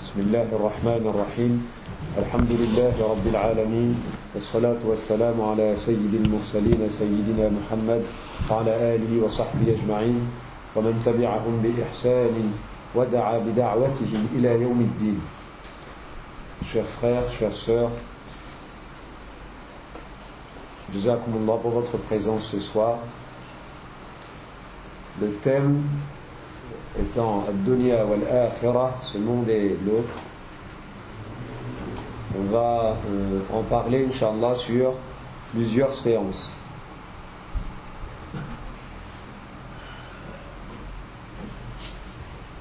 بسم الله الرحمن الرحيم الحمد لله رب العالمين والصلاة والسلام على سيد المرسلين سيدنا محمد وعلى آله وصحبه أجمعين ومن تبعهم بإحسان ودعا بدعوتهم إلى يوم الدين. Chers frères, chères sœurs, Jazakumullah pour votre présence ce soir. Le thème étant Ad-Dunya wal-Akhirah, ce monde et l'autre. On va en parler, Inch'Allah, sur plusieurs séances.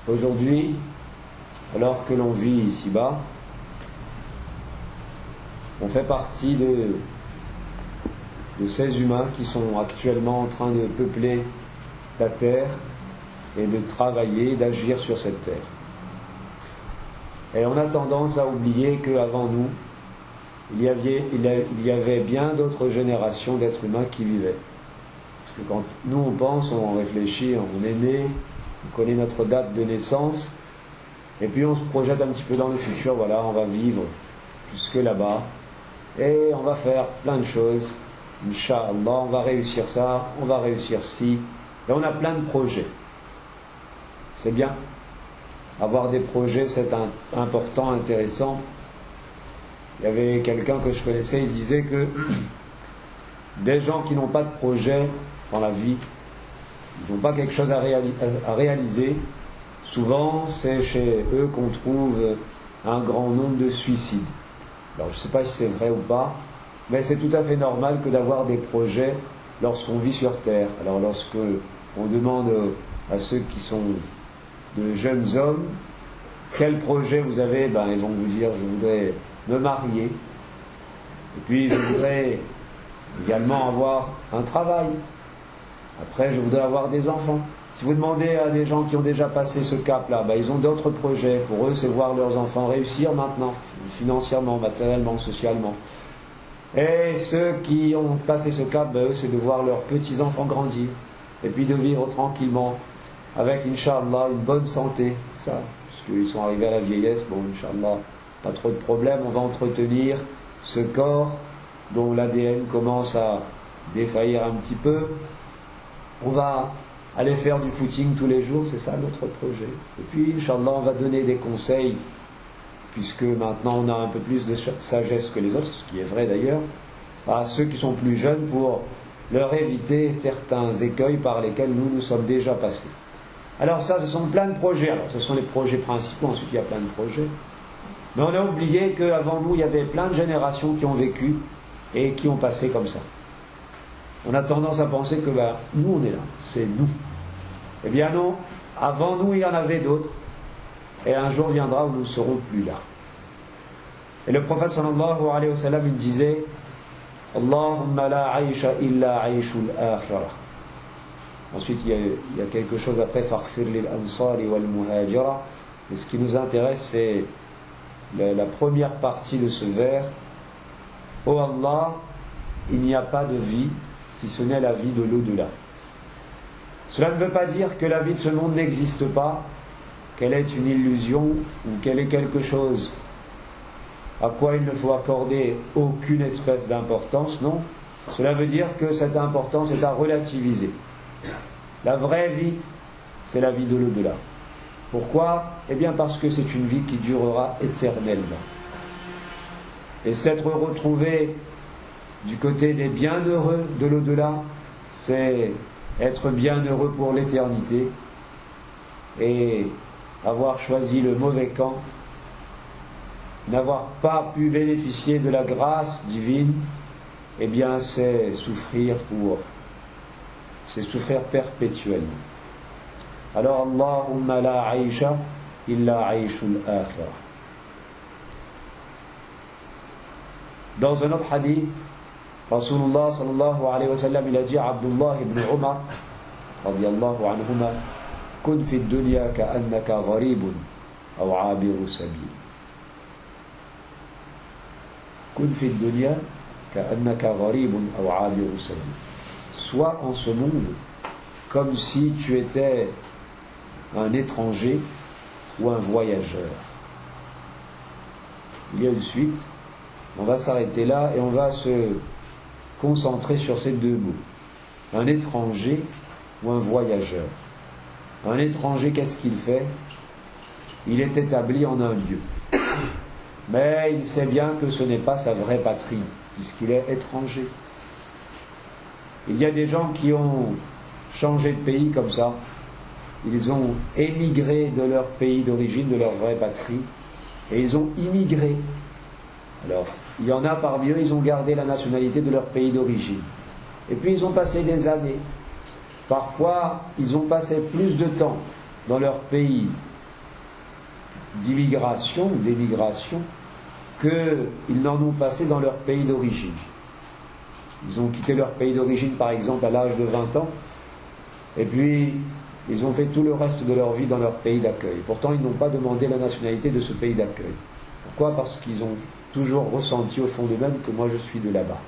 Aujourd'hui, alors que l'on vit ici-bas, on fait partie de ces humains qui sont actuellement en train de peupler la terre et de travailler, d'agir sur cette terre. Et on a tendance à oublier qu'avant nous, il y avait bien d'autres générations d'êtres humains qui vivaient. Parce que quand nous on pense, on réfléchit, on est né, on connaît notre date de naissance, et puis on se projette un petit peu dans le futur, voilà, on va vivre jusque là-bas, et on va faire plein de choses, Inch'Allah, on va réussir ça, on va réussir ci, et on a plein de projets. C'est bien. Avoir des projets, c'est important, intéressant. Il y avait quelqu'un que je connaissais, il disait que des gens qui n'ont pas de projet dans la vie, ils n'ont pas quelque chose à réaliser, souvent c'est chez eux qu'on trouve un grand nombre de suicides. Alors je ne sais pas si c'est vrai ou pas, mais c'est tout à fait normal que d'avoir des projets lorsqu'on vit sur Terre. Alors lorsque on demande à ceux qui sont de jeunes hommes, quel projet vous avez, ils vont vous dire, je voudrais me marier, et puis je voudrais également avoir un travail, après je voudrais avoir des enfants. Si vous demandez à des gens qui ont déjà passé ce cap-là, ils ont d'autres projets. Pour eux, c'est voir leurs enfants réussir maintenant, financièrement, matériellement, socialement. Et ceux qui ont passé ce cap, eux, c'est de voir leurs petits-enfants grandir, et puis de vivre tranquillement, avec, Inch'Allah, une bonne santé, c'est ça, puisqu'ils sont arrivés à la vieillesse, Inch'Allah, pas trop de problèmes, on va entretenir ce corps dont l'ADN commence à défaillir un petit peu, on va aller faire du footing tous les jours, c'est ça notre projet. Et puis, Inch'Allah, on va donner des conseils, puisque maintenant on a un peu plus de sagesse que les autres, ce qui est vrai d'ailleurs, à ceux qui sont plus jeunes pour leur éviter certains écueils par lesquels nous sommes déjà passés. Alors ça, ce sont plein de projets. Alors ce sont les projets principaux, ensuite il y a plein de projets. Mais on a oublié qu'avant nous, il y avait plein de générations qui ont vécu et qui ont passé comme ça. On a tendance à penser que nous, on est là, c'est nous. Eh bien non, avant nous, il y en avait d'autres. Et un jour viendra où nous ne serons plus là. Et le prophète sallallahu alayhi wa sallam, il disait « Allahumma la aïcha illa aïshul akhirah » Ensuite, il y a quelque chose après, Faghfir lil ansari wal muhajira. Et ce qui nous intéresse, c'est la première partie de ce vers. Oh Allah, il n'y a pas de vie si ce n'est la vie de l'au-delà. Cela ne veut pas dire que la vie de ce monde n'existe pas, qu'elle est une illusion ou qu'elle est quelque chose à quoi il ne faut accorder aucune espèce d'importance. Non, cela veut dire que cette importance est à relativiser. La vraie vie, c'est la vie de l'au-delà. Pourquoi ? Eh bien parce que c'est une vie qui durera éternellement. Et s'être retrouvé du côté des bienheureux de l'au-delà, c'est être bienheureux pour l'éternité. Et avoir choisi le mauvais camp, n'avoir pas pu bénéficier de la grâce divine, eh bien c'est souffrir perpétuellement. Alors, Allahumma la aïcha illa aïshul akhirah. Dans un autre hadith, Rasulullah sallallahu alayhi wa sallam, il a dit à Abdullah ibn Umar, radiyallahu anhuma, kun fi dunya ka'annaka gharibun aw abiru sabil. Kun fi dunya ka'annaka gharibun aw abiru sabil. Sois en ce monde comme si tu étais un étranger ou un voyageur. il y a une suite. On va s'arrêter là et on va se concentrer sur ces deux mots. Un étranger ou un voyageur. Un étranger, qu'est-ce qu'il fait? Il est établi en un lieu. Mais il sait bien que ce n'est pas sa vraie patrie, puisqu'il est étranger. Il y a des gens qui ont changé de pays comme ça. Ils ont émigré de leur pays d'origine, de leur vraie patrie, et ils ont immigré. Alors, il y en a parmi eux, ils ont gardé la nationalité de leur pays d'origine. Et puis ils ont passé des années. Parfois, ils ont passé plus de temps dans leur pays d'immigration ou d'émigration qu'ils n'en ont passé dans leur pays d'origine. Ils ont quitté leur pays d'origine, par exemple, à l'âge de 20 ans, et puis ils ont fait tout le reste de leur vie dans leur pays d'accueil. Pourtant, ils n'ont pas demandé la nationalité de ce pays d'accueil. Pourquoi? Parce qu'ils ont toujours ressenti au fond d'eux-mêmes que moi je suis de là-bas.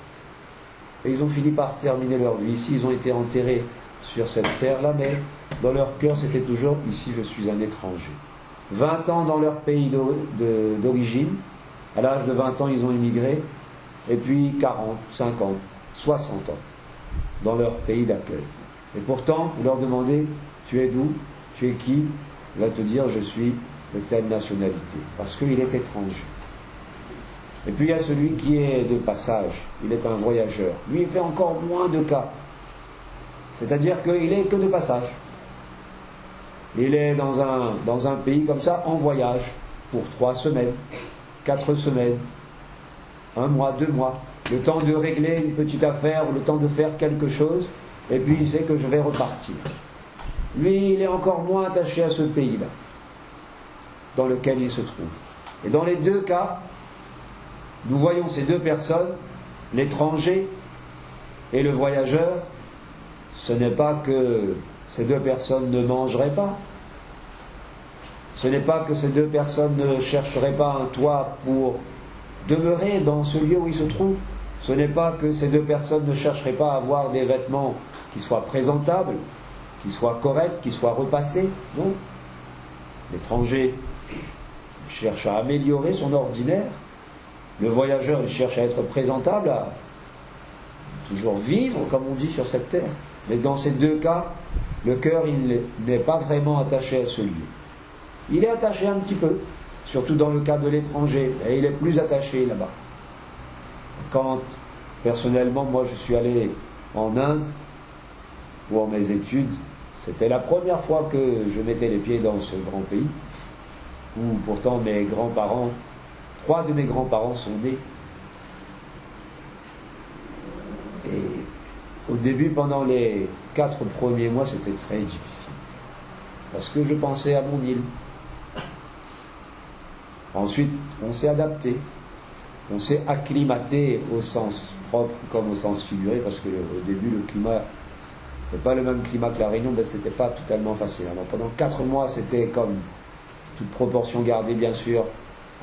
Et ils ont fini par terminer leur vie ici, ils ont été enterrés sur cette terre-là, mais dans leur cœur c'était toujours « ici je suis un étranger ». 20 ans dans leur pays d'origine, à l'âge de 20 ans ils ont immigré, et puis 40, 50, 60 ans dans leur pays d'accueil. Et pourtant, vous leur demandez « tu es d'où? Tu es qui ?» Il va te dire « je suis de telle nationalité », parce qu'il est étranger. Et puis il y a celui qui est de passage, il est un voyageur. Lui, il fait encore moins de cas. C'est-à-dire qu'il est que de passage. Il est dans un pays comme ça, en voyage, pour 3 semaines, 4 semaines, 1 mois, 2 mois. Le temps de régler une petite affaire, le temps de faire quelque chose, et puis il sait que je vais repartir. Lui, il est encore moins attaché à ce pays-là, dans lequel il se trouve. Et dans les deux cas, nous voyons ces deux personnes, l'étranger et le voyageur. Ce n'est pas que ces deux personnes ne mangeraient pas. Ce n'est pas que ces deux personnes ne chercheraient pas un toit pour demeurer dans ce lieu où ils se trouvent. Ce n'est pas que ces deux personnes ne chercheraient pas à avoir des vêtements qui soient présentables, qui soient corrects, qui soient repassés. Non. L'étranger cherche à améliorer son ordinaire. Le voyageur, il cherche à être présentable, à toujours vivre, comme on dit, sur cette terre. Mais dans ces deux cas, le cœur, il n'est pas vraiment attaché à ce lieu. Il est attaché un petit peu, surtout dans le cas de l'étranger, et il est plus attaché là-bas. Quand, personnellement, moi je suis allé en Inde pour mes études, c'était la première fois que je mettais les pieds dans ce grand pays, où pourtant mes grands-parents, 3 de mes grands-parents sont nés. Et au début, pendant les 4 premiers mois, c'était très difficile. Parce que je pensais à mon île. Ensuite, on s'est adapté. On s'est acclimaté au sens propre comme au sens figuré, parce que au début, le climat, c'est pas le même climat que la Réunion, mais c'était pas totalement facile. Alors pendant 4 mois, c'était comme, toute proportion gardée bien sûr,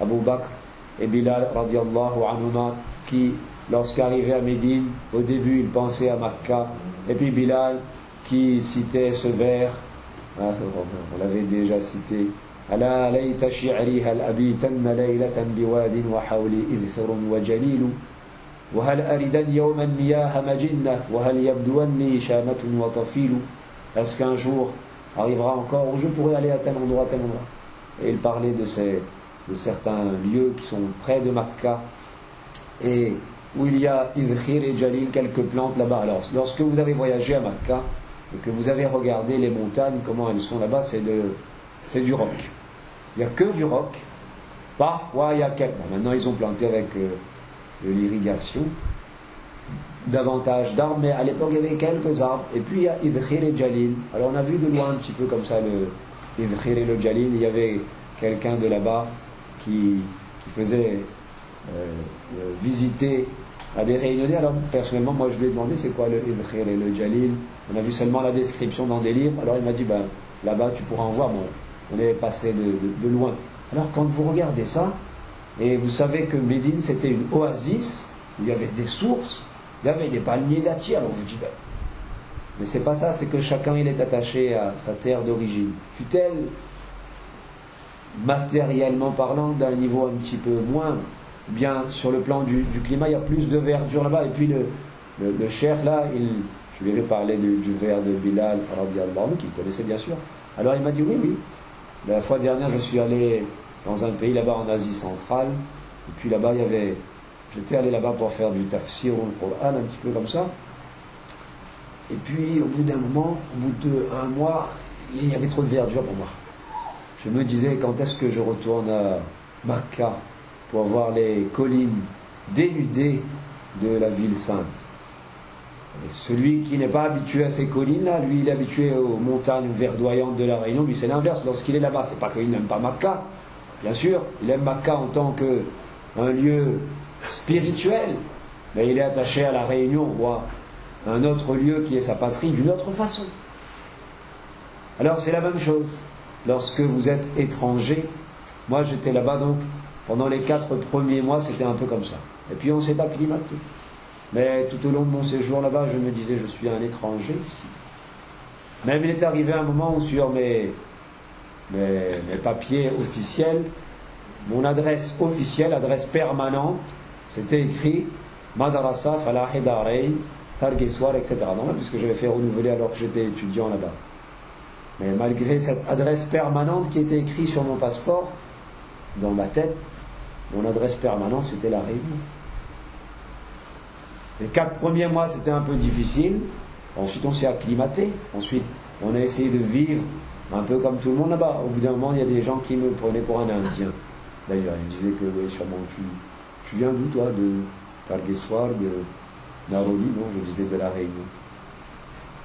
Abu Bakr et Bilal radiallahu anhuma, qui, lorsqu'arrivé à Médine, au début il pensait à Makka, et puis Bilal qui citait ce vers, on l'avait déjà cité, Ala layta shi'ri hal abitanna laylatan biwadin wa hawli idhirun wa jalilu wa hal aridan yawman miyaha majinna wa hal yabduanni shamatun wa tafilu. Est-ce qu'un jour arrivera encore où je pourrai aller à tel endroit, tel endroit? Et il parlait de certains lieux qui sont près de Makka et où il y a Idkhir et Jalil, quelques plantes là-bas. Alors, lorsque vous avez voyagé à Makka et que vous avez regardé les montagnes, comment elles sont là-bas, c'est du roc. Il n'y a que du roc. Parfois, il y a quelques... Bon, maintenant, ils ont planté avec de l'irrigation, davantage d'arbres, mais à l'époque, il y avait quelques arbres. Et puis, il y a Idkhir et Jalil. Alors, on a vu de loin un petit peu comme ça le Idkhir et le Jalil. Il y avait quelqu'un de là-bas qui faisait visiter à des réunionnais. Alors personnellement, moi je lui ai demandé c'est quoi le Idkhir et le Jalil. On a vu seulement la description dans des livres. Alors il m'a dit là-bas tu pourras en voir. Bon, on est passé de loin. Alors quand vous regardez ça et vous savez que Médine c'était une oasis où il y avait des sources, il y avait des palmiers dattiers. Alors vous dites mais c'est pas ça, c'est que chacun il est attaché à sa terre d'origine. Fut-elle matériellement parlant, d'un niveau un petit peu moindre. Bien, sur le plan du climat, il y a plus de verdure là-bas. Et puis le cheikh là, je lui avais parlé du vers de Bilal, qu'il connaissait bien sûr. Alors il m'a dit oui. La fois dernière, je suis allé dans un pays là-bas en Asie centrale. Et puis là-bas, j'étais allé là-bas pour faire du tafsir ou le Coran, un petit peu comme ça. Et puis, au bout d'un moment, au bout d'un mois, il y avait trop de verdure pour moi. Je me disais, quand est-ce que je retourne à Makka pour voir les collines dénudées de la ville sainte? Et celui qui n'est pas habitué à ces collines-là, lui, il est habitué aux montagnes verdoyantes de la Réunion. Lui, c'est l'inverse. Lorsqu'il est là-bas, c'est pas qu'il n'aime pas Makka. Bien sûr, il aime Makka en tant qu'un lieu spirituel, mais il est attaché à la Réunion ou à un autre lieu qui est sa patrie d'une autre façon. Alors c'est la même chose. Lorsque vous êtes étranger, moi j'étais là-bas donc, pendant les 4 premiers mois, c'était un peu comme ça. Et puis on s'est acclimaté. Mais tout au long de mon séjour là-bas, je me disais, je suis un étranger ici. Même il est arrivé un moment où sur mes papiers officiels, mon adresse officielle, adresse permanente, c'était écrit Madrasa Falahi Darain, Targeswar, etc. Non, puisque j'avais fait renouveler alors que j'étais étudiant là-bas. Mais malgré cette adresse permanente qui était écrite sur mon passeport, dans ma tête, mon adresse permanente c'était la Réunion. Les 4 premiers mois c'était un peu difficile, ensuite on s'est acclimaté, ensuite on a essayé de vivre un peu comme tout le monde là-bas. Au bout d'un moment il y a des gens qui me prenaient pour un Indien. D'ailleurs ils me disaient que oui, sûrement tu viens d'où toi? De Targeswar, de Naroli? Non, je disais de la Réunion.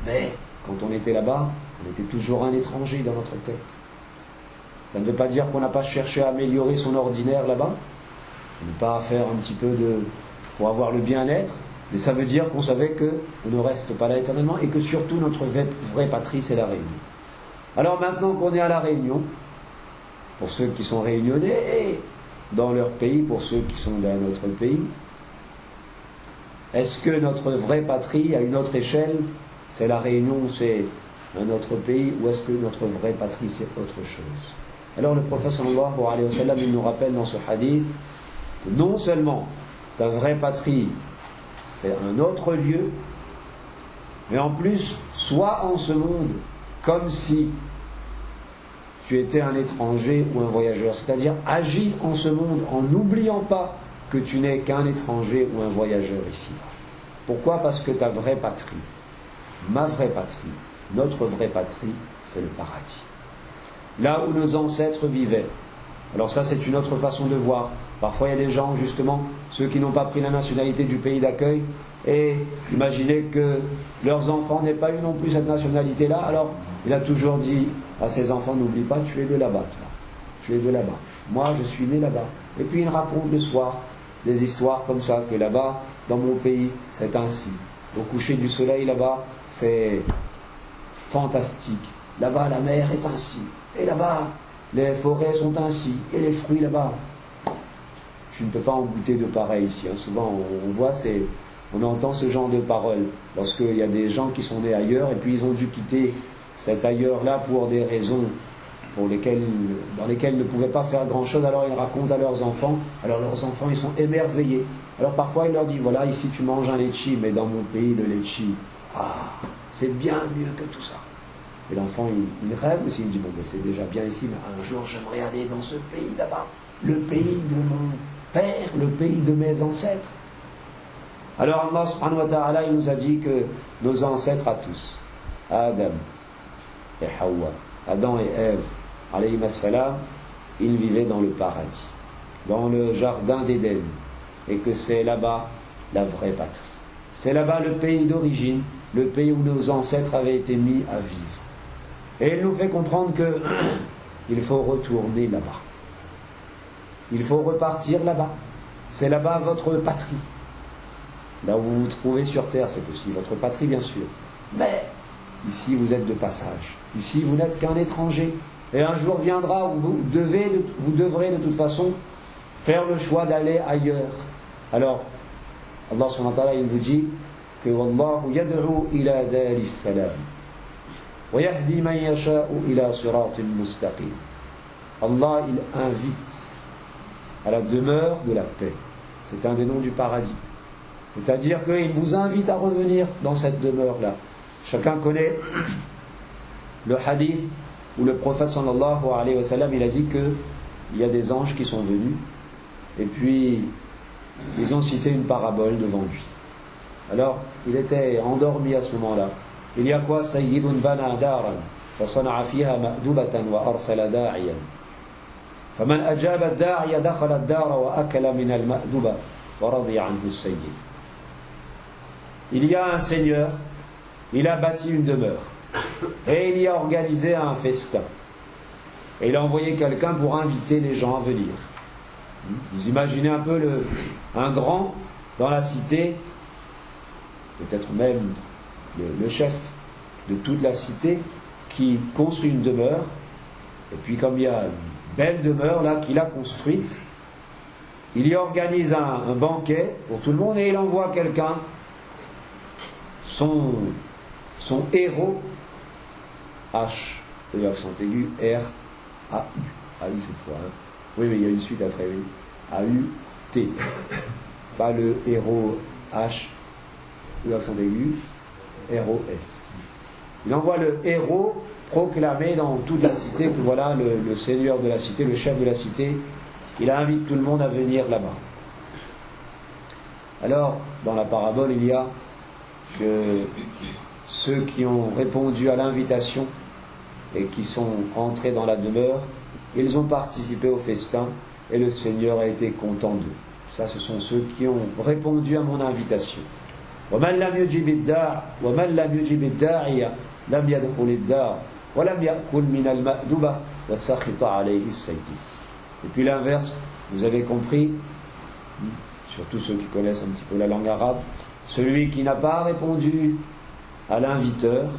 Mais quand on était là-bas, on était toujours un étranger dans notre tête. Ça ne veut pas dire qu'on n'a pas cherché à améliorer son ordinaire là-bas, ne pas faire un petit peu pour avoir le bien-être, mais ça veut dire qu'on savait qu'on ne reste pas là éternellement et que surtout notre vraie patrie c'est la Réunion. Alors maintenant qu'on est à la Réunion, pour ceux qui sont réunionnais et dans leur pays, pour ceux qui sont dans notre pays, est-ce que notre vraie patrie à une autre échelle c'est la Réunion, c'est un autre pays, ou est-ce que notre vraie patrie c'est autre chose? Alors le prophète sallallahu alayhi wa sallam, il nous rappelle dans ce hadith que non seulement ta vraie patrie c'est un autre lieu, mais en plus sois en ce monde comme si tu étais un étranger ou un voyageur, c'est-à-dire agis en ce monde en n'oubliant pas que tu n'es qu'un étranger ou un voyageur ici. Pourquoi? Parce que ta vraie patrie, ma vraie patrie, notre vraie patrie, c'est le paradis. Là où nos ancêtres vivaient. Alors ça, c'est une autre façon de voir. Parfois, il y a des gens, justement, ceux qui n'ont pas pris la nationalité du pays d'accueil, et imaginez que leurs enfants n'aient pas eu non plus cette nationalité-là. Alors, il a toujours dit à ses enfants, n'oublie pas, tu es de là-bas, toi. Tu es de là-bas. Moi, je suis né là-bas. Et puis, il raconte le soir des histoires comme ça, que là-bas, dans mon pays, c'est ainsi. Au coucher du soleil, là-bas, c'est fantastique. Là-bas, la mer est ainsi. Et là-bas, les forêts sont ainsi. Et les fruits, là-bas. Tu ne peux pas en goûter de pareil ici. Hein. Souvent, on entend ce genre de paroles. Lorsqu'il y a des gens qui sont nés ailleurs, et puis ils ont dû quitter cet ailleurs-là pour des raisons dans lesquelles ils ne pouvaient pas faire grand-chose. Alors ils racontent à leurs enfants. Alors leurs enfants, ils sont émerveillés. Alors parfois, il leur dit, voilà, ici tu manges un litchi, mais dans mon pays, le litchi, c'est bien mieux que tout ça. Et l'enfant, il rêve aussi, il dit, bon, mais c'est déjà bien ici, mais un jour, j'aimerais aller dans ce pays là-bas. Le pays de mon père, le pays de mes ancêtres. Alors Allah subhanahu wa ta'ala, il nous a dit que nos ancêtres à tous, Adam et Hawa, Adam et Ève, alayhim as-salam, ils vivaient dans le paradis, dans le jardin d'Éden, et que c'est là-bas la vraie patrie. C'est là-bas le pays d'origine, le pays où nos ancêtres avaient été mis à vivre. Et il nous fait comprendre que il faut retourner là-bas. Il faut repartir là-bas. C'est là-bas votre patrie. Là où vous vous trouvez sur terre, c'est aussi votre patrie, bien sûr. Mais ici, vous êtes de passage. Ici, vous n'êtes qu'un étranger. Et un jour viendra où vous devrez de toute façon faire le choix d'aller ailleurs. Alors, Allah subhanahu wa ta'ala, il vous dit que Wallahu yad'u ila daris salam wa yahdi man yasha'u ila siratin mustaqim. Allah, il invite à la demeure de la paix. C'est un des noms du paradis. C'est-à-dire qu'il vous invite à revenir dans cette demeure-là. Chacun connaît le hadith où le prophète sallallahu alayhi wa sallam, il a dit qu'il y a des anges qui sont venus et puis ils ont cité une parabole devant lui. Alors, il était endormi à ce moment-là. Il y a quoi? Sayyidun bana daran fa sana'a fiha ma'dubatan wa arsala da'iyan. Faman ajaba ad-da'iya dakhala ad-dara wa akala min al-ma'duba wa radiya anhu as-sayyid. Il y a un seigneur, il a bâti une demeure et il y a organisé un festin. Et il a envoyé quelqu'un pour inviter les gens à venir. Vous imaginez un peu un grand dans la cité, peut-être même le chef de toute la cité, qui construit une demeure, et puis comme il y a une belle demeure là qu'il a construite, il y organise un banquet pour tout le monde et il envoie quelqu'un, son héros, H, l'accent aigu, R, A, U. Ah oui, cette fois. Hein. Oui, mais il y a une suite après, oui. A, U, T. Pas le héros H, l'accent aigu, R, O, S. Il envoie le héros proclamer dans toute la cité que voilà le seigneur de la cité, le chef de la cité, il invite tout le monde à venir là-bas. Alors, dans la parabole, il y a que ceux qui ont répondu à l'invitation et qui sont entrés dans la demeure, ils ont participé au festin et le Seigneur a été content d'eux. Ça, ce sont ceux qui ont répondu à mon invitation. وَمَنْ لَمْ يُجِبِ الدَّاعِيَ لَمْ يَدْخُلِ الدَّارَ وَلَمْ يَأْكُلْ مِنَ الْمَأْدُبَةِ وَسَخِطَ عَلَيْهِ السَّيِّدِ. Et puis l'inverse, vous avez compris, surtout ceux qui connaissent un petit peu la langue arabe, celui qui n'a pas répondu à l'inviteur,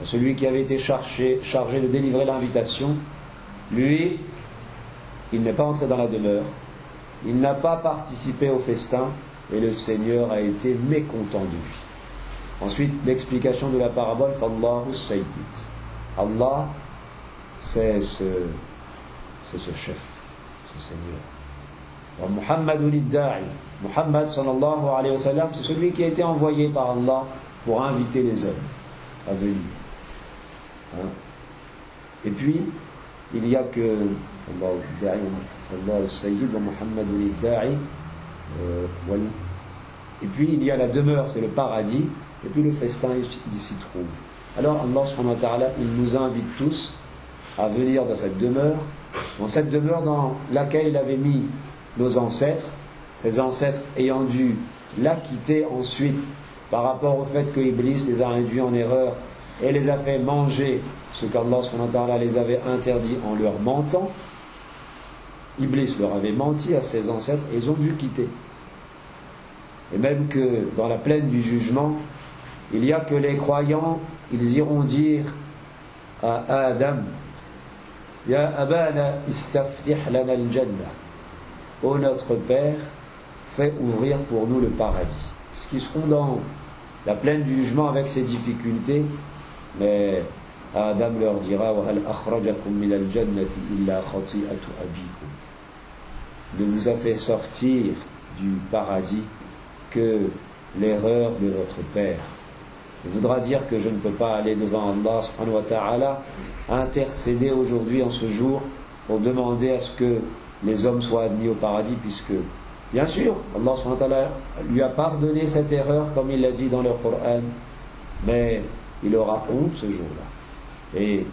à celui qui avait été chargé de délivrer l'invitation, lui, il n'est pas entré dans la demeure, il n'a pas participé au festin, et le Seigneur a été mécontent de lui. Ensuite, l'explication de la parabole, Fallahu Sayyid. Allah, c'est ce chef, ce Seigneur. Wa Muhammadun Idda'i. Muhammad sallallahu alayhi wa sallam, c'est celui qui a été envoyé par Allah pour inviter les hommes à venir. Hein? Et puis, il y a que Allah Sayyid wa Muhammadun Idda'i. Et puis il y a la demeure, c'est le paradis, et puis le festin, il s'y trouve. Alors Allah subhanahu wa ta'ala, il nous invite tous à venir dans cette demeure dans laquelle il avait mis nos ancêtres, ces ancêtres ayant dû la quitter ensuite par rapport au fait que Iblis les a induits en erreur et les a fait manger ce qu'Allah subhanahu wa ta'ala les avait interdit en leur mentant. Iblis leur avait menti à ses ancêtres et ils ont dû quitter. Et même que dans la plaine du jugement, il y a que les croyants, ils iront dire à Adam, Ya abana istaftih lana al-jannah. Ô notre Père, fais ouvrir pour nous le paradis. Puisqu'ils seront dans la plaine du jugement avec ses difficultés, mais Adam leur dira Wa hal akhrajakum min al-jannati illa khati'atu abikum. Ne vous a fait sortir du paradis que l'erreur de votre Père. Il voudra dire que je ne peux pas aller devant Allah subhanahu wa ta'ala intercéder aujourd'hui en ce jour pour demander à ce que les hommes soient admis au paradis, puisque bien sûr Allah subhanahu wa ta'ala lui a pardonné cette erreur comme il l'a dit dans le Coran, mais il aura honte ce jour-là. Et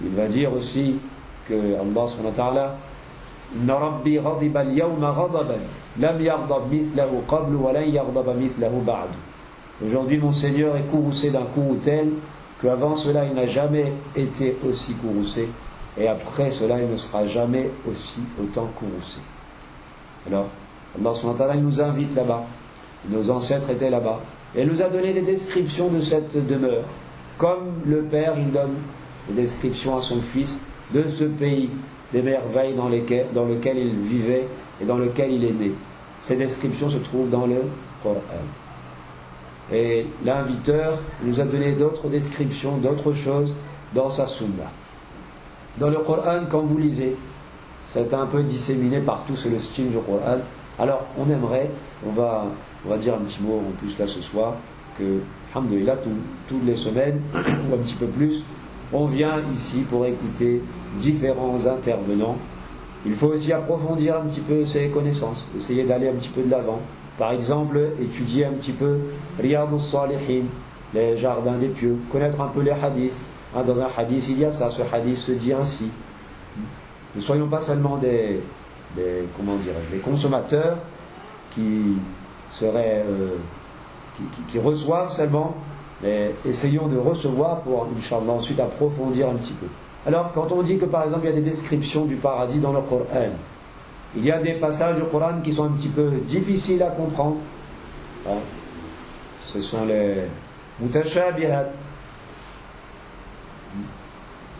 il va dire aussi que Allah subhanahu wa ta'ala Inna Rabbi ghadiba al-yawma ghadaban lam yaghdab mithlahu qablu wa lan yaghdab mithlahu ba'du. Aujourd'hui mon Seigneur est courroucé d'un courroux tel qu'avant cela il n'a jamais été aussi courroucé et après cela il ne sera jamais aussi autant courroucé. Alors Allah subhanahu wa ta'ala nous invite là-bas, nos ancêtres étaient là-bas et il nous a donné des descriptions de cette demeure, comme le Père il donne des descriptions à son Fils de ce pays, des merveilles dans lequel il vivait et dans lequel il est né. Ces descriptions se trouvent dans le Coran. Et l'inviteur nous a donné d'autres descriptions, d'autres choses dans sa sunna. dans le Coran, quand vous lisez, c'est un peu disséminé partout, c'est le style du Coran. Alors, on aimerait, on va dire un petit mot en plus là ce soir, que, alhamdoulilah, toutes les semaines, ou un petit peu plus, on vient ici pour écouter différents intervenants. Il faut aussi approfondir un petit peu ses connaissances, essayer d'aller un petit peu de l'avant. Par exemple, étudier un petit peu Riyadus Salihin, les jardins des pieux, connaître un peu les hadiths. Dans un hadith, il y a ça, ce hadith se dit ainsi. Ne soyons pas seulement des consommateurs qui seraient, qui reçoivent seulement, mais essayons de recevoir pour, Inch'Allah, ensuite approfondir un petit peu. Alors, quand on dit que par exemple il y a des descriptions du paradis dans le Coran, il y a des passages du Coran qui sont un petit peu difficiles à comprendre. Ce sont les mutashabihat.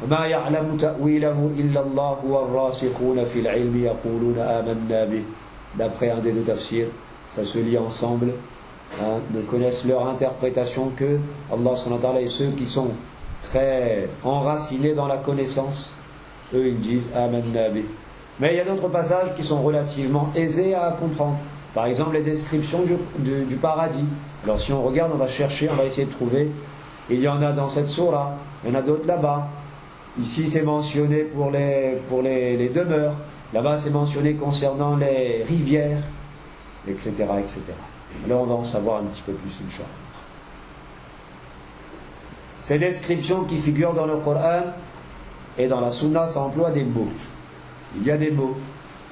وما يعلم تأويله إلا الله والراسخون في العلم يقولون آمنا به. D'après un des deux tafsirs, ça se lit ensemble. Ne connaissent leur interprétation que Allah subhanahu wa ta'ala, et ceux qui sont très enracinés dans la connaissance, eux ils disent Amanna bih. Mais il y a d'autres passages qui sont relativement aisés à comprendre. Par exemple, les descriptions du paradis. Alors si on regarde, on va chercher, on va essayer de trouver. Il y en a dans cette sourate, il y en a d'autres là-bas. Ici c'est mentionné pour les demeures. Là-bas c'est mentionné concernant les rivières, etc., etc. Alors on va en savoir un petit peu plus, Inch'Allah. Ces descriptions qui figurent dans le Coran et dans la Sunna, ça emploie des mots. Il y a des mots.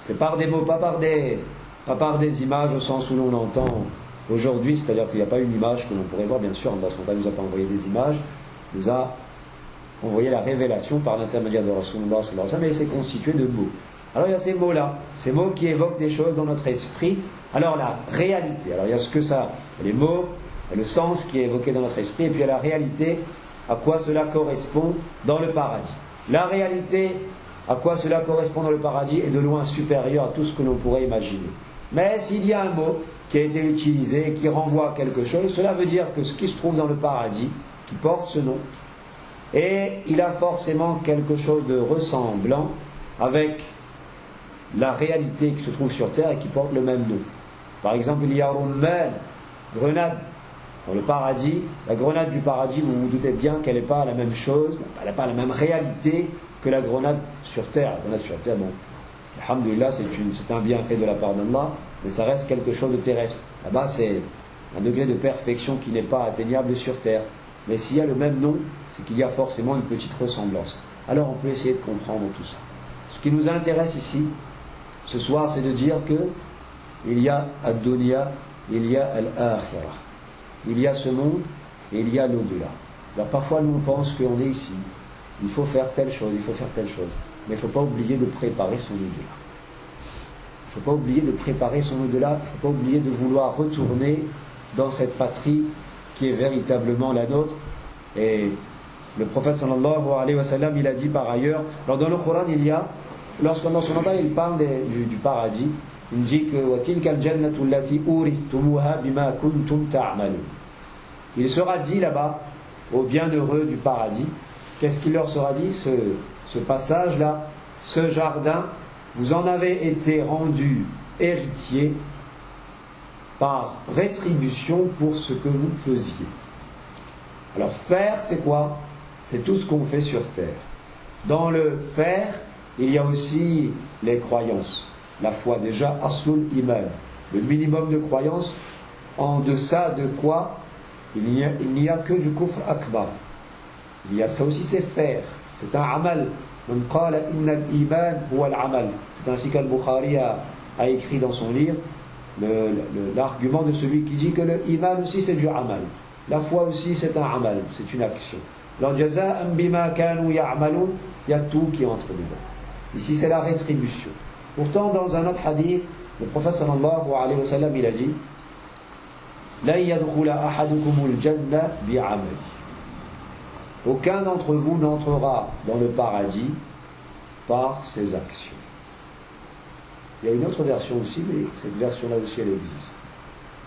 C'est par des mots, pas par des images au sens où l'on entend aujourd'hui, c'est-à-dire qu'il n'y a pas une image que l'on pourrait voir, bien sûr, Allah ne nous a pas envoyé des images, nous a envoyé la révélation par l'intermédiaire de Rasulullah sallallahu alayhi wa sallam, et c'est constitué de mots. Alors il y a ces mots-là, ces mots qui évoquent des choses dans notre esprit. Alors la réalité, alors il y a ce que ça, les mots, le sens qui est évoqué dans notre esprit, et puis il y a la réalité, à quoi cela correspond dans le paradis. La réalité, à quoi cela correspond dans le paradis, est de loin supérieur à tout ce que l'on pourrait imaginer. Mais s'il y a un mot qui a été utilisé et qui renvoie à quelque chose, cela veut dire que ce qui se trouve dans le paradis, qui porte ce nom, et il a forcément quelque chose de ressemblant avec la réalité qui se trouve sur terre et qui porte le même nom. Par exemple, il y a rumman, grenade. Dans le paradis, la grenade du paradis, vous vous doutez bien qu'elle n'est pas la même chose, elle n'a pas la même réalité que la grenade sur terre. La grenade sur terre, bon, alhamdoulilah, c'est un bienfait de la part d'Allah, mais ça reste quelque chose de terrestre. Là-bas, c'est un degré de perfection qui n'est pas atteignable sur terre. Mais s'il y a le même nom, c'est qu'il y a forcément une petite ressemblance. Alors on peut essayer de comprendre tout ça. Ce qui nous intéresse ici, ce soir, c'est de dire que il y a ad-dunya, il y a al-akhirah. Il y a ce monde et il y a l'au-delà. Alors parfois nous on pense qu'on est ici, il faut faire telle chose, il faut faire telle chose. Mais il ne faut pas oublier de préparer son au-delà. Il ne faut pas oublier de préparer son au-delà, il ne faut pas oublier de vouloir retourner dans cette patrie qui est véritablement la nôtre. Et le prophète sallallahu alayhi wa sallam, il a dit par ailleurs, alors dans le Coran il y a, lorsqu'on dans son entend il parle du paradis, il dit que il sera dit là-bas aux bienheureux du paradis, qu'est-ce qu'il leur sera dit, ce passage-là, ce jardin, vous en avez été rendu héritier par rétribution pour ce que vous faisiez. Alors faire, c'est quoi? C'est tout ce qu'on fait sur terre. Dans le faire, il y a aussi les croyances. La foi, déjà, aslul iman, le minimum de croyance, en deçà de quoi il n'y a que du kufr akbar. Il y a ça aussi, c'est faire. C'est un amal. Man qala inna al-iman huwa al-amal. C'est ainsi qu'Al-Bukhari a écrit dans son livre l'argument de celui qui dit que le iman aussi c'est du amal. La foi aussi c'est un amal, c'est une action. Alors jaza'an bima kanu ya'malun, il y a tout qui entre dedans. Ici c'est la rétribution. Pourtant dans un autre hadith, le prophète sallallahu alayhi wa sallam il a dit la yadkhula ahadukumul janna bi'amali. Aucun d'entre vous n'entrera dans le paradis par ses actions. Il y a une autre version aussi, mais cette version-là aussi, elle existe.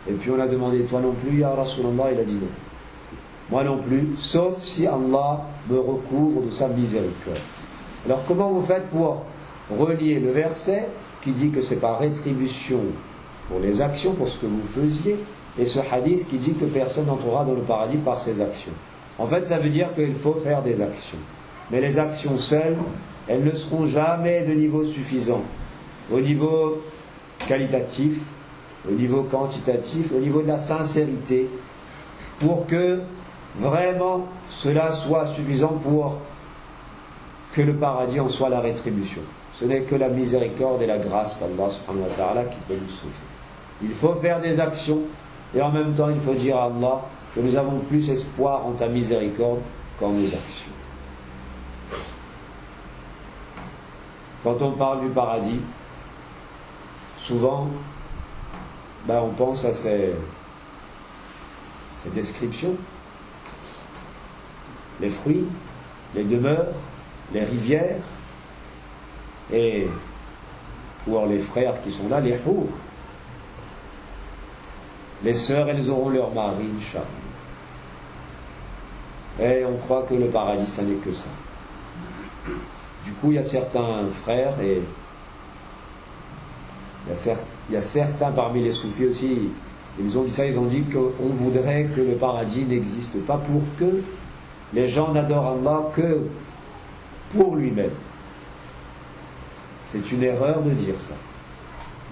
Et puis on a demandé, toi non plus, Ya Rasulallah, il a dit non. Moi non plus, sauf si Allah me recouvre de sa miséricorde. Alors comment vous faites pour relier le verset qui dit que c'est par rétribution pour les actions, pour ce que vous faisiez, et ce hadith qui dit que personne n'entrera dans le paradis par ses actions? En fait, ça veut dire qu'il faut faire des actions. Mais les actions seules, elles ne seront jamais de niveau suffisant. Au niveau qualitatif, au niveau quantitatif, au niveau de la sincérité, pour que vraiment cela soit suffisant pour que le paradis en soit la rétribution. Ce n'est que la miséricorde et la grâce d'Allah subhanahu wa ta'ala qui peut nous sauver. Il faut faire des actions et en même temps il faut dire à Allah que nous avons plus espoir en ta miséricorde qu'en nos actions. Quand on parle du paradis, souvent on pense à ces descriptions, les fruits, les demeures, les rivières, et pour les frères qui sont là, les hours. Les sœurs, elles auront leur mari, Inch'Allah. Et on croit que le paradis, ça n'est que ça. Du coup, il y a certains frères, et il y a certains parmi les soufis aussi, ils ont dit ça, ils ont dit qu'on voudrait que le paradis n'existe pas pour que les gens n'adorent Allah que pour lui-même. C'est une erreur de dire ça.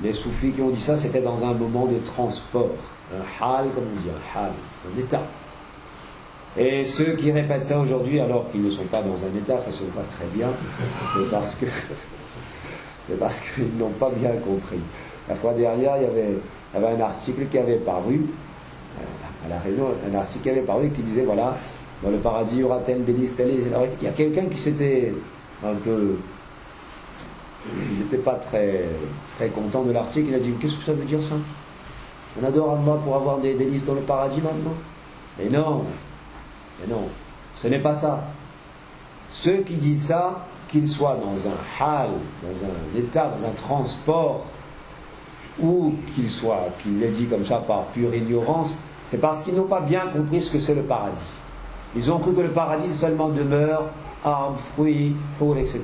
Les soufis qui ont dit ça, c'était dans un moment de transport, un hal, comme on dit, un hal, un état. Et ceux qui répètent ça aujourd'hui, alors qu'ils ne sont pas dans un état, ça se voit très bien, c'est parce qu'ils n'ont pas bien compris. La fois dernière, il y avait un article qui avait paru, à la Réunion, un article qui avait paru qui disait, voilà, dans le paradis, il y aura tel délice, tel délice. Alors, il y a quelqu'un qui s'était un peu... Il n'était pas très, très content de l'article. Il a dit, qu'est-ce que ça veut dire ça? On adore Allah pour avoir des délices dans le paradis maintenant? Mais non, ce n'est pas ça. Ceux qui disent ça, qu'ils soient dans un hal, dans un état, dans un transport, ou qu'il l'ait dit comme ça par pure ignorance, c'est parce qu'ils n'ont pas bien compris ce que c'est le paradis. Ils ont cru que le paradis c'est seulement demeure, arbres, fruits, pôles, etc.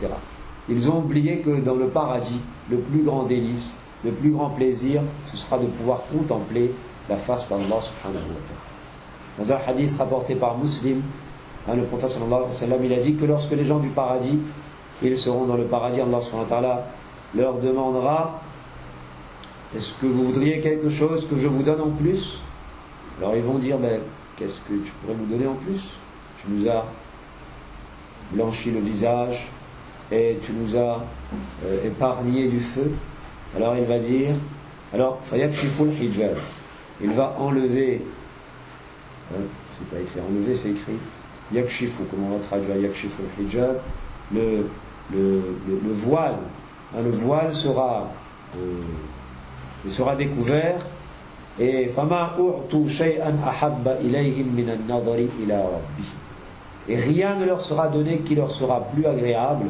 Ils ont oublié que dans le paradis, le plus grand délice, le plus grand plaisir, ce sera de pouvoir contempler la face d'Allah subhanahu wa ta'ala. Dans un hadith rapporté par Muslim, le prophète sallallahu alayhi wa sallam, il a dit que lorsque les gens du paradis, ils seront dans le paradis, Allah subhanahu wa ta'ala leur demandera, est-ce que vous voudriez quelque chose que je vous donne en plus? Alors ils vont dire, qu'est-ce que tu pourrais nous donner en plus? Tu nous as blanchi le visage et tu nous as épargné du feu. Alors il va dire, alors fayakshiful hijab, il va enlever, c'est pas écrit enlever, c'est écrit yakshifu, comment on va traduire yakshiful hijab, le voile, le voile sera découvert, et fama u'tu shay'an ahabba ilayhim min an-nadari ila rabbihim, et rien ne leur sera donné qui leur sera plus agréable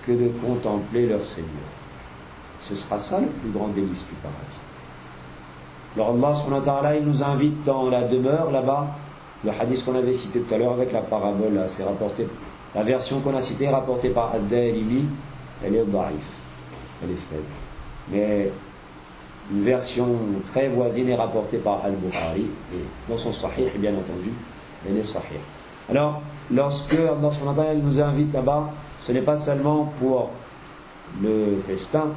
que de contempler leur Seigneur. Ce sera ça le plus grand délice du paradis. Alors Allah subhanahu wa ta'ala, il nous invite dans la demeure là-bas, le hadith qu'on avait cité tout à l'heure avec la parabole, là, c'est rapporté, la version qu'on a citée est rapportée par Ad-Darimi, elle est daif, elle est faible. Mais une version très voisine est rapportée par Al-Bukhari, et dans son sahih, bien entendu, elle est sahih. Alors, lorsque Allah subhanahu wa ta'ala nous invite là-bas, ce n'est pas seulement pour le festin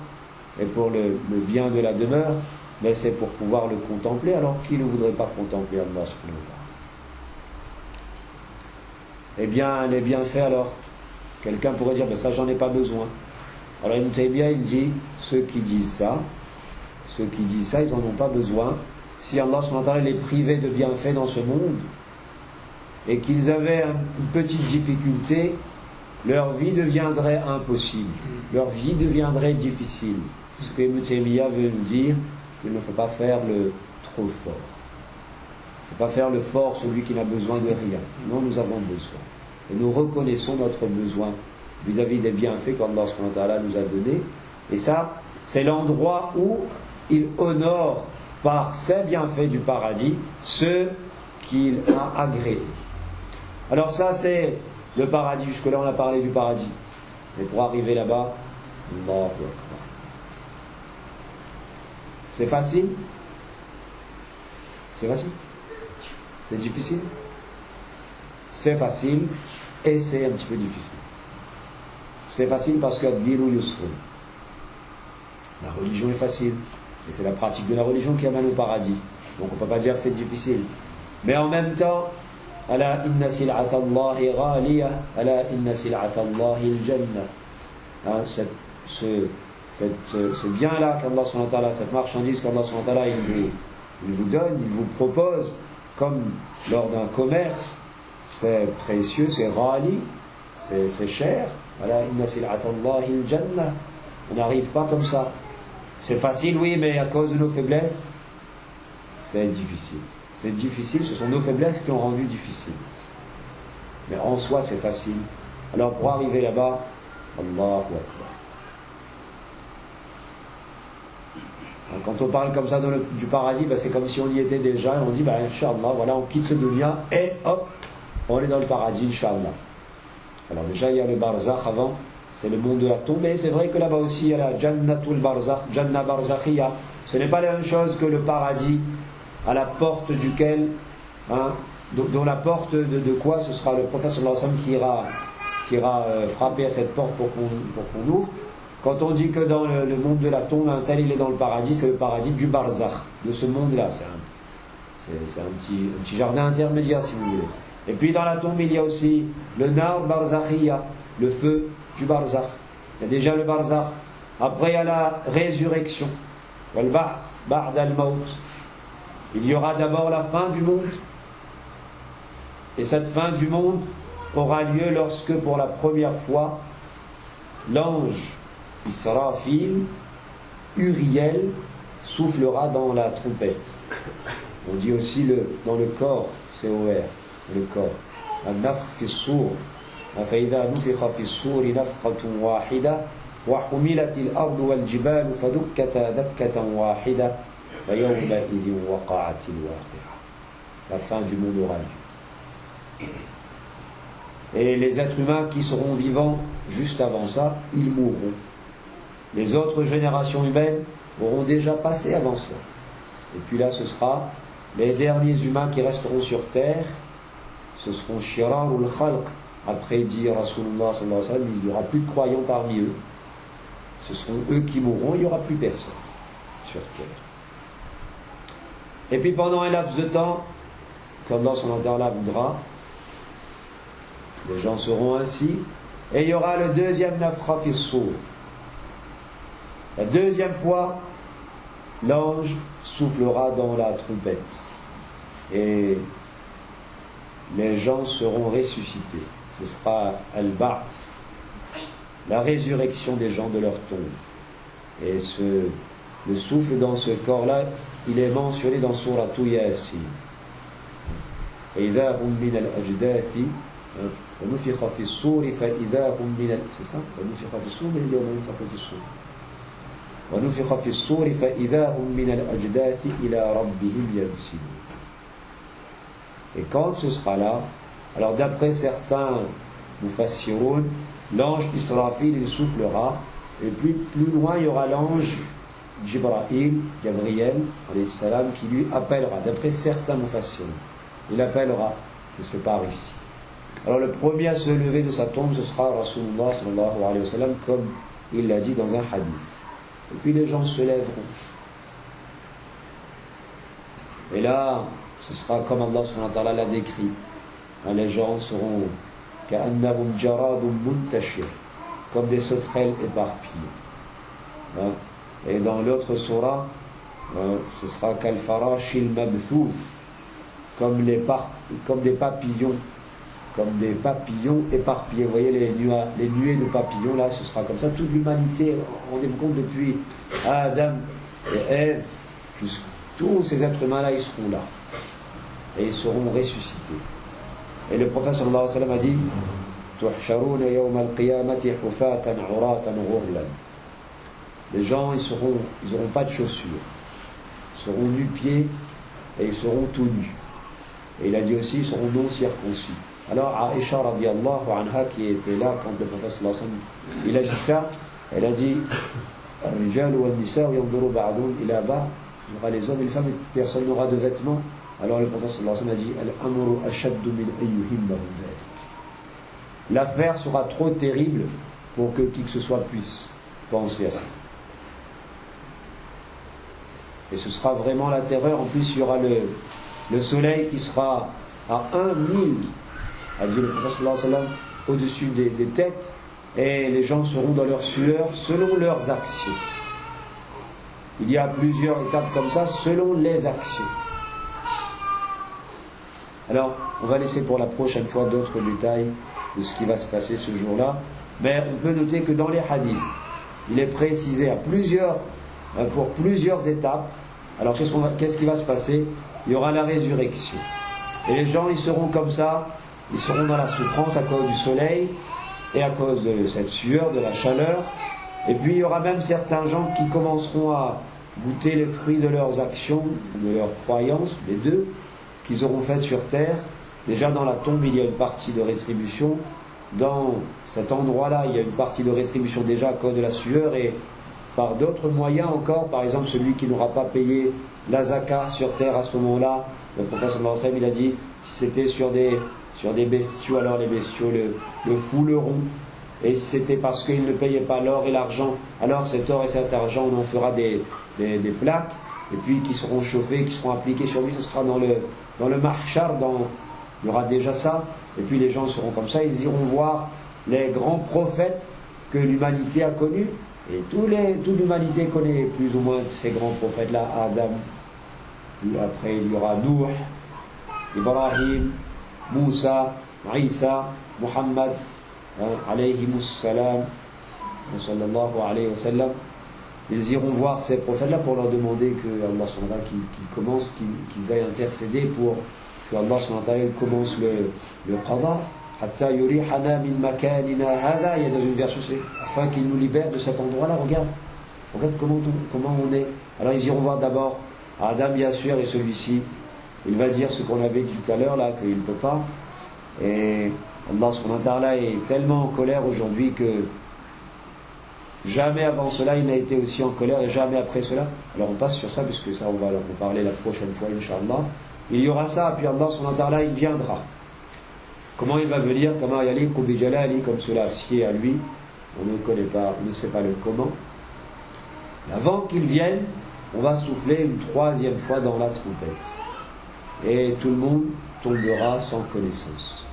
et pour le bien de la demeure, mais c'est pour pouvoir le contempler. Alors qui ne voudrait pas contempler Allah subhanahu wa ta'ala? Eh bien, les bienfaits, alors, quelqu'un pourrait dire, ça j'en ai pas besoin. Alors Ibn Taymiyyah, il dit, ceux qui disent ça, ils n'en ont pas besoin. Si Allah subhanahu wa ta'ala les privait de bienfaits dans ce monde, et qu'ils avaient une petite difficulté, leur vie deviendrait impossible, leur vie deviendrait difficile. Ce que Ibn Taymiyyah veut nous dire, qu'il ne faut pas faire le trop fort. Il ne faut pas faire le fort, celui qui n'a besoin de rien. Non, nous avons besoin. Et nous reconnaissons notre besoin vis-à-vis des bienfaits qu'Allah subhanahu wa ta'ala nous a donnés. Et ça, c'est l'endroit où il honore par ses bienfaits du paradis ceux qu'il a agréés. Alors ça, c'est le paradis. Jusque-là, on a parlé du paradis. Mais pour arriver là-bas, Allahu Akbar. C'est facile? C'est facile? C'est difficile? C'est facile et c'est un petit peu difficile. C'est facile parce que Ad-Dinu Yusrun. La religion est facile. Et c'est la pratique de la religion qui amène au paradis. Donc on ne peut pas dire que c'est difficile. Mais en même temps, Ala inna sil'ata Allahi ghaliya, ala inna sil'ata Allahi al-jannah. Ce bien-là qu'Allah subhanahu wa ta'ala, cette marchandise qu'Allah subhanahu wa ta'ala il vous donne, il vous propose, comme lors d'un commerce, c'est précieux, c'est ghali, c'est cher. Ala inna sil'ata Allahi al-jannah. On n'arrive pas comme ça. C'est facile, oui, mais à cause de nos faiblesses, c'est difficile. C'est difficile, ce sont nos faiblesses qui ont rendu difficile. Mais en soi, c'est facile. Alors pour arriver là-bas, Allahu Akbar. Quand on parle comme ça du paradis, c'est comme si on y était déjà, et on dit, Inch'Allah, voilà, on quitte ce dunya, et hop, on est dans le paradis, Inch'Allah. Alors déjà, il y a le barzakh avant, c'est le monde de la tombe, et c'est vrai que là-bas aussi, il y a la Jannatul Barzakh, Jannah Barzakhiya. Ce n'est pas la même chose que le paradis, à la porte duquel, dont la porte de quoi ce sera le prophète sallallahu alayhi wa sallam qui ira frapper à cette porte pour qu'on ouvre. Quand on dit que dans le monde de la tombe, un tel il est dans le paradis, c'est le paradis du barzakh, de ce monde-là. C'est un petit jardin intermédiaire, si vous voulez. Et puis dans la tombe, il y a aussi le nar barzakhiya, le feu du barzakh. Il y a déjà le barzakh. Après, il y a la résurrection. Wal ba'th, ba'd al-maut. Il y aura d'abord la fin du monde. Et cette fin du monde aura lieu lorsque, pour la première fois, l'ange Israfil, Uriel, soufflera dans la trompette. On dit aussi dans le corps, C-O-R, le corps. An-nafkh fi s-sour. فإذا نفخ في الصور نفخة واحدة وحملت الأرض والجبال فدكتا دكة واحدة فيومئذ وقعت الواقعة. La fin du monde aura lieu. Et les êtres humains qui seront vivants juste avant ça, ils mourront. Les autres générations humaines auront déjà passé avant cela. Et puis là, ce sera les derniers humains qui resteront sur terre. Ce seront Shirarul Khalq. Après, dit Rasulullah sallallahu alayhi wa sallam, il n'y aura plus de croyants parmi eux. Ce seront eux qui mourront, il n'y aura plus personne sur terre. Et puis pendant un laps de temps, comme dans son Allah voudra, les gens seront ainsi, et il y aura le deuxième nafkha fi s-sour. La deuxième fois, l'ange soufflera dans la trompette. Et les gens seront ressuscités. Ce sera al-ba'th, la résurrection des gens de leur tombe. Et le souffle dans ce corps-là, il est mentionné dans Surah Yasin. فإذا هم من الأجداث ونفخ في الصور فإذا هم من c'est ça ونفخ في الصور mais اليوم ينفخ في الصور ونفخ في الصور فإذا هم من الأجداث إلى ربهم ينسلون. Et quand ce sera là, alors d'après certains mufassiroun, l'ange Israfil il soufflera, et plus loin il y aura l'ange Jibril, Gabriel, alayhi salam, qui lui appellera. D'après certains mufassiroun, il appellera, et c'est par ici. Alors le premier à se lever de sa tombe, ce sera Rasulullah sallallahu alayhi wa sallam, comme il l'a dit dans un hadith. Et puis les gens se lèveront. Et là, ce sera comme Allah subhanahu wa ta'ala l'a décrit. Les gens seront ka'annahum jaradun muntashir, comme des sauterelles éparpillées. Et dans l'autre surah, ce sera kal-farashil mabthouth, comme des papillons, éparpillés. Vous voyez les nuées de papillons là, ce sera comme ça. Toute l'humanité, rendez-vous compte, depuis Adam et Ève, tous ces êtres humains là, ils seront là. Et ils seront ressuscités. Et le prophète sallallahu alayhi wa sallam a dit tuhsharuna yawm al-qiyamati hufatan uratan ghurlan. Les gens, ils n'auront pas de chaussures, ils seront nu-pieds et ils seront tout nus. Et il a dit aussi, ils seront non circoncis. Alors Aïcha radiallahu anha, qui était là quand le prophète sallallahu alayhi wa sallam, il a dit ça, elle a dit الرجال والنساء ينظروا بعضهم إلى بعض. Il y aura les hommes et les femmes, et personne n'aura de vêtements. Alors le prophète sallallahu alayhi wa sallam a dit Al-amru ashaddu min ayyuhimmahu dhalik. L'affaire sera trop terrible pour que qui que ce soit puisse penser à ça. Et ce sera vraiment la terreur. En plus, il y aura le soleil qui sera à 1000, a dit le prophète sallallahu alayhi wa sallam, au-dessus des têtes, et les gens seront dans leur sueur selon leurs actions. Il y a plusieurs étapes comme ça, selon les actions. Alors, on va laisser pour la prochaine fois d'autres détails de ce qui va se passer ce jour-là. Mais on peut noter que dans les hadiths, il est précisé pour plusieurs étapes. Alors, qu'est-ce qui va se passer? Il y aura la résurrection. Et les gens, ils seront comme ça, ils seront dans la souffrance à cause du soleil et à cause de cette sueur, de la chaleur. Et puis, il y aura même certains gens qui commenceront à goûter les fruits de leurs actions, de leurs croyances, les deux, qu'ils auront faites sur terre. Déjà, dans la tombe, il y a une partie de rétribution. Dans cet endroit-là, il y a une partie de rétribution déjà à cause de la sueur, et par d'autres moyens encore, par exemple celui qui n'aura pas payé la zaka sur terre à ce moment-là, le prophète sallallahu alayhi wa sallam, il a dit si c'était sur des bestiaux, alors les bestiaux le fouleront, et si c'était parce qu'ils ne payaient pas l'or et l'argent, alors cet or et cet argent, on en fera des plaques, et puis qui seront chauffées, qui seront appliquées sur lui. Ce sera dans le mahshar, il y aura déjà ça. Et puis les gens seront comme ça, ils iront voir les grands prophètes que l'humanité a connus. Et toute l'humanité connaît plus ou moins ces grands prophètes-là, Adam. Après il y aura Nuh, Ibrahim, Moussa, Isa, Muhammad, alayhimus salam, sallallahu alayhi wa sallam. Ils iront voir ces prophètes-là pour leur demander que Allah subhanahu wa ta'ala qu'ils commencent, qu'ils aillent intercéder pour que Allah subhanahu wa ta'ala commence le qada. Hatta yurihana min makanina hada. Il y a dans une version, c'est afin qu'il nous libère de cet endroit-là. Regarde comment on est. Alors ils iront voir d'abord Adam, bien sûr, et celui-ci, il va dire ce qu'on avait dit tout à l'heure là, qu'il ne peut pas. Et Allah subhanahu wa ta'ala est tellement en colère aujourd'hui que jamais avant cela il n'a été aussi en colère, et jamais après cela. Alors on passe sur ça, puisque ça on va en parler la prochaine fois, Inch'Allah. Il y aura ça, puis Allah subhanahu wa ta'ala, il viendra. Comment il va venir? Comme cela sied à lui. On ne connaît pas, on ne sait pas le comment. Avant qu'il vienne, on va souffler une troisième fois dans la trompette. Et tout le monde tombera sans connaissance.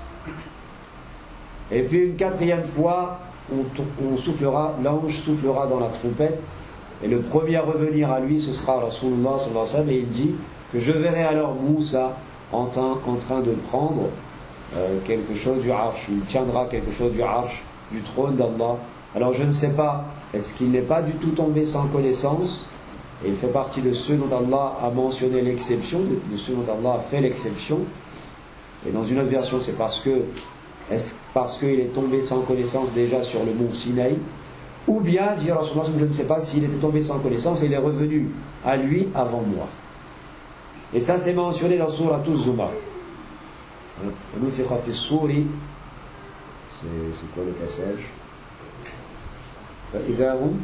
Et puis une quatrième fois, l'ange soufflera dans la trompette, et le premier à revenir à lui, ce sera Rasulullah sallallahu alayhi wa sallam, et il dit que je verrai alors Moussa en train de prendre quelque chose du arsh, il tiendra quelque chose du arsh, du trône d'Allah. Alors je ne sais pas, est-ce qu'il n'est pas du tout tombé sans connaissance, et il fait partie de ceux dont Allah a mentionné l'exception, de ceux dont Allah a fait l'exception. Et dans une autre version, c'est parce qu'il est tombé sans connaissance déjà sur le mont Sinaï, ou bien, dit Rasulullah, je ne sais pas s'il était tombé sans connaissance et il est revenu à lui avant moi. Et ça c'est mentionné dans Surah Az-Zumar. C'est quoi le passage? فإذا هم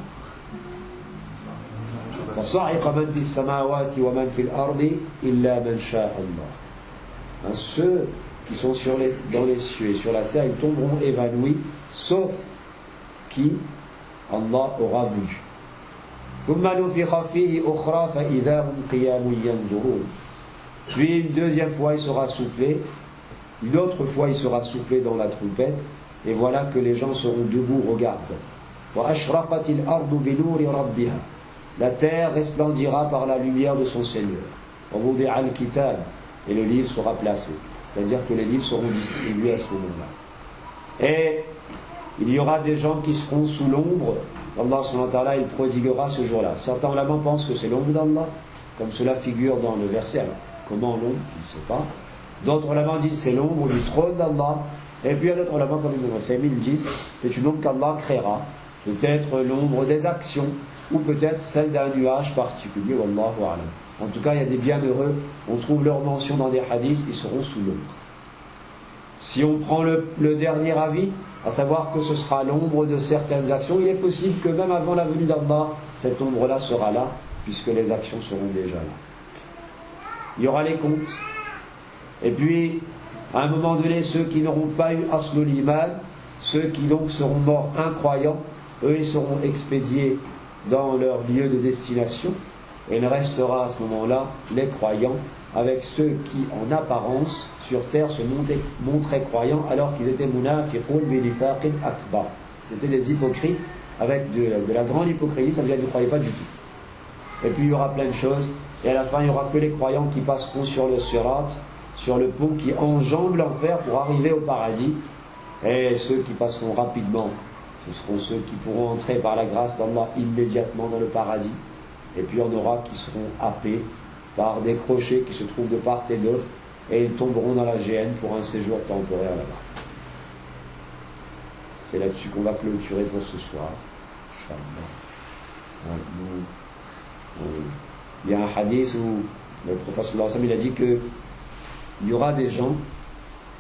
وصعق من في السماوات ومن في الأرض إلا من شاء الله. Ceux qui sont dans les cieux et sur la terre, ils tomberont évanouis, sauf qui Allah aura voulu. ثم نفخ فيه أخرى فإذا هم قيام ينظرون. Puis une deuxième fois il sera soufflé, une autre fois il sera soufflé dans la trompette, et voilà que les gens seront debout regardant. وأشرقت الأرض بنور ربها. La terre resplendira par la lumière de son Seigneur. ووضع الكتاب. Et le livre sera placé. C'est-à-dire que les livres seront distribués à ce moment-là. Et il y aura des gens qui seront sous l'ombre. Allah subhanahu wa ta'ala, il prodiguera ce jour-là. Certains ulama pensent que c'est l'ombre d'Allah, comme cela figure dans le verset. Alors, comment l'ombre? Je ne sais pas. D'autres ulama disent c'est l'ombre du trône d'Allah. Et puis il y a d'autres ulama, comme Ibn Uthaymin, ils disent c'est une ombre qu'Allah créera. Peut-être l'ombre des actions, ou peut-être celle d'un nuage particulier. Wallahu a'lam. En tout cas, il y a des bienheureux, on trouve leur mention dans des hadiths, ils seront sous l'ombre. Si on prend le dernier avis, à savoir que ce sera l'ombre de certaines actions, il est possible que même avant la venue d'Allah, cette ombre-là sera là, puisque les actions seront déjà là. Il y aura les comptes. Et puis, à un moment donné, ceux qui n'auront pas eu Aslul Iman, ceux qui donc seront morts incroyants, eux, ils seront expédiés dans leur lieu de destination, et il restera à ce moment-là les croyants, avec ceux qui, en apparence, sur terre, se montraient croyants, alors qu'ils étaient munafiqun bilifaqin akbar. C'était des hypocrites, avec de la grande hypocrisie, ça veut dire qu'ils ne croyaient pas du tout. Et puis il y aura plein de choses, et à la fin, il n'y aura que les croyants qui passeront sur le sirat, sur le pont qui enjambe l'enfer pour arriver au paradis, et ceux qui passeront rapidement, ce seront ceux qui pourront entrer par la grâce d'Allah immédiatement dans le paradis. Et puis il y en aura qui seront happés par des crochets qui se trouvent de part et d'autre, et ils tomberont dans la géhenne pour un séjour temporaire là-bas. C'est là-dessus qu'on va clôturer pour ce soir. Il y a un hadith où le prophète sallallahu alayhi wa sallam, il a dit qu'il y aura des gens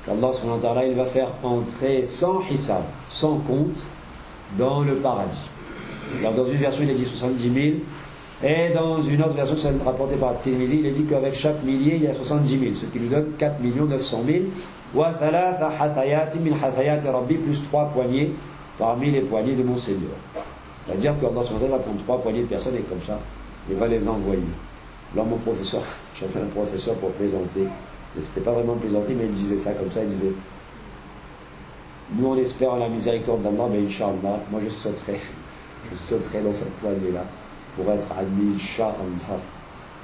qu'Allah subhanahu wa ta'ala, il va faire entrer sans hisab, sans compte, dans le paradis. Alors, dans une version, il a dit 70 000, et dans une autre version, c'est rapporté par Tirmidhi, il a dit qu'avec chaque millier, il y a 70 000, ce qui lui donne 4 900 000. Wa thalatha hathayatin min hathayati rabbi, plus 3 poignées parmi les poignées de mon Seigneur. C'est-à-dire qu'Allah subhanahu wa ta'ala va prendre 3 poignées de personnes, et comme ça, il va les envoyer. Alors, mon professeur, j'avais un professeur pour plaisanter, mais c'était pas vraiment plaisanter, mais il disait ça comme ça, il disait: nous on espère en la miséricorde d'Allah, mais Inch'Allah, moi je sauterai dans cette poignée-là pour être admis, Inch'Allah,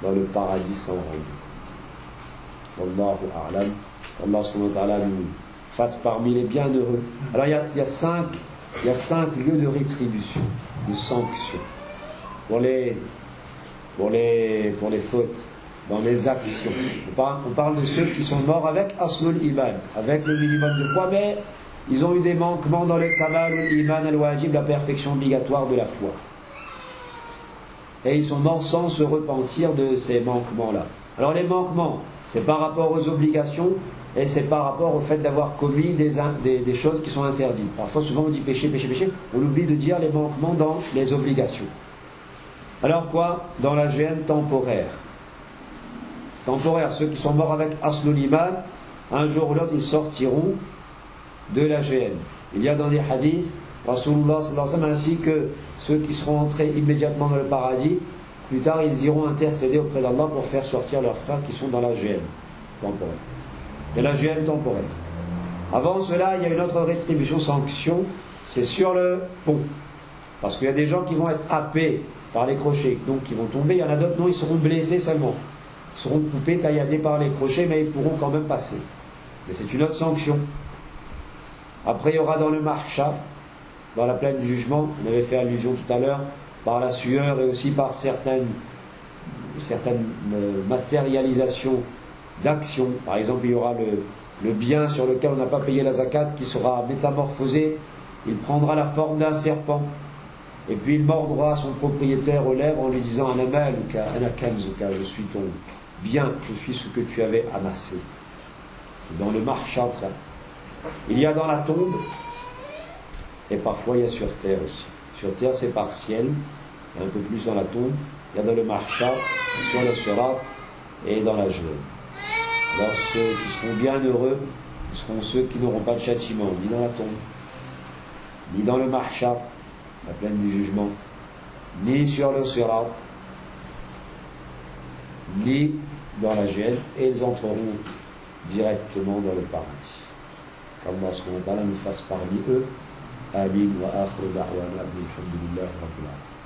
dans le paradis sans règle. Wallahu a'lam. Allah subhanahu wa ta'ala nous fasse parmi les bienheureux. Alors il y a 5 lieux de rétribution, de sanction pour les fautes, dans les actions. On parle de ceux qui sont morts avec Aslul Iman, avec le minimum de foi, mais ils ont eu des manquements dans le Kamal al-Iman al-Wajib, la perfection obligatoire de la foi. Et ils sont morts sans se repentir de ces manquements-là. Alors les manquements, c'est par rapport aux obligations, et c'est par rapport au fait d'avoir commis des choses qui sont interdites. Parfois, souvent on dit péché, péché, péché, on oublie de dire les manquements dans les obligations. Alors quoi? Dans la géhenne temporaire. Temporaire, ceux qui sont morts avec Aslul Iman, un jour ou l'autre, ils sortiront de la géhenne. Il y a dans des hadiths, Rasulullah sallallahu alayhi wa sallam, ainsi que ceux qui seront entrés immédiatement dans le paradis, plus tard ils iront intercéder auprès d'Allah pour faire sortir leurs frères qui sont dans la géhenne temporaire. Il y a la géhenne temporaire. Avant cela, il y a une autre rétribution, sanction, c'est sur le pont. Parce qu'il y a des gens qui vont être happés par les crochets, donc qui vont tomber. Il y en a d'autres, non, ils seront blessés seulement. Ils seront coupés, tailladés par les crochets, mais ils pourront quand même passer. Mais c'est une autre sanction. Après, il y aura dans le Mahshar, dans la plaine du jugement, on avait fait allusion tout à l'heure, par la sueur et aussi par certaines matérialisations d'actions. Par exemple, il y aura le bien sur lequel on n'a pas payé la zakat qui sera métamorphosé. Il prendra la forme d'un serpent. Et puis il mordra son propriétaire aux lèvres en lui disant: Anamaluka, anakanzuka, je suis ton bien, je suis ce que tu avais amassé. C'est dans le Mahshar, ça. Il y a dans la tombe, et parfois il y a sur terre aussi. Sur terre c'est partiel, il y a un peu plus dans la tombe, il y a dans le Mahshar, sur le Sirat et dans la géhenne. Alors ceux qui seront bien heureux, ce seront ceux qui n'auront pas de châtiment, ni dans la tombe, ni dans le Mahshar, la plaine du jugement, ni sur le Sirat, ni dans la géhenne, et ils entreront directement dans le paradis. qu'Allah subhanahu wa ta'ala nous fasse parmi eux. Amin wa akhir da'wana alhamdulillahi rabbil alamin.